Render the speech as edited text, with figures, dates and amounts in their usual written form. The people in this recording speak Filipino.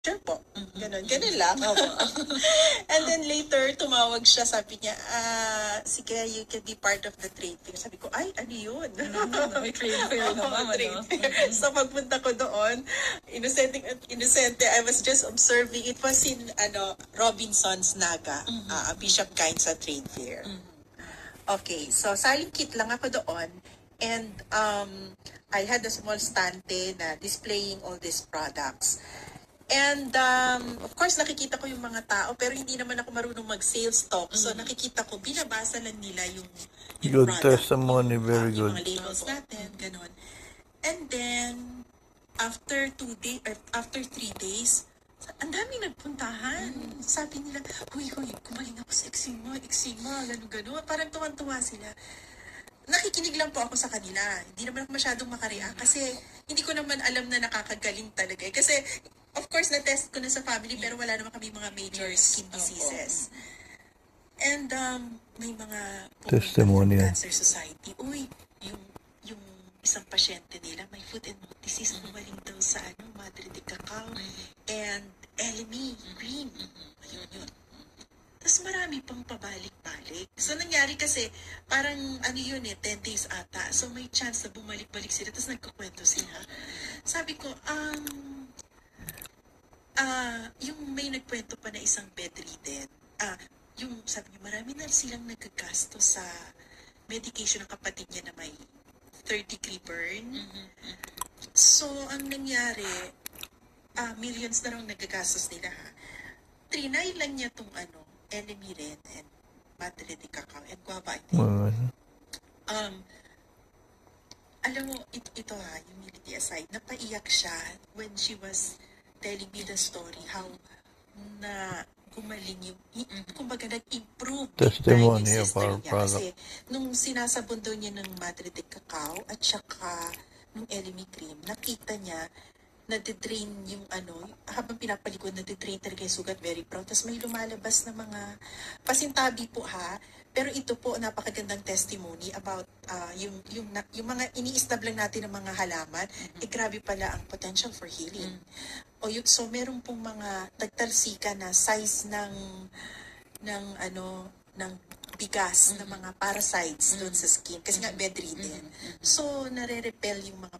Sure po. Ganun. Ganun lang. And then later, tumawag siya, sabi niya, sige, you can be part of the trade fair. Sabi ko, ay, ano yun? May trade fair naman, trade ano? fair. So pagpunta ko doon, inosente, I was just observing. It was in Robinson's Naga, Bishop Gainsa Trade Fair. Okay, so selling kit lang ako doon. And I had a small stante na displaying all these products. And of course, nakikita ko yung mga tao, pero hindi naman ako marunong mag-sales talk. So nakikita ko, binabasa lang nila yung Good product. testimony, very Yung good. mga labels natin, ganun. And then, after 3 days, ang daming nagpuntahan. Sabi nila, huy, kumaling ako sa eczema, gano'n. Parang tuwan-tuwa sila. Nakikinig lang po ako sa kanila. Hindi naman ako masyadong makareact kasi hindi ko naman alam na nakakagaling talaga. Kasi, of course, na-test ko na sa family pero wala naman kami mga major skin diseases. And may mga Testimony yan. Cancer Society. Uy, yung isang pasyente nila, may foot and mouth disease, gumaling daw sa Madre de Cacao and LME cream. Ayun. Tapos marami pang pabalik-balik. So, nangyari kasi, parang 10 days ata. So, may chance na bumalik-balik sila. Tapos nagkukwento sila. Sabi ko, yung may nagkwento pa na isang bedridden, yung sabi niya, marami na silang nagagasto sa medication ng kapatid niya na may third-degree burn. So, ang nangyari, millions na lang nagagastos nila, ha. Trinay lang niya tong enemy rin and Madre de Cacao and guava, I think. Alam mo, ito humility aside, napaiyak siya when she was telling me the story, how na gumaling yung, kumbaga nag-improve Testimony yung of our niya. product. Kasi nung sinasabon daw niya ng Madre de Cacao at saka nung LME cream, nakita niya nade-drain yung habang pinapalikod, nade-drain talaga yung sugat, very proud. Tapos may lumalabas na mga pasintabi po pero ito po, napakagandang testimony about yung mga ini-stab lang natin ng mga halaman, grabe pala ang potential for healing. So meron pong mga nagtalsika na size ng bigas ng mga parasites doon sa skin kasi nga bedridden. So nare-repel yung mga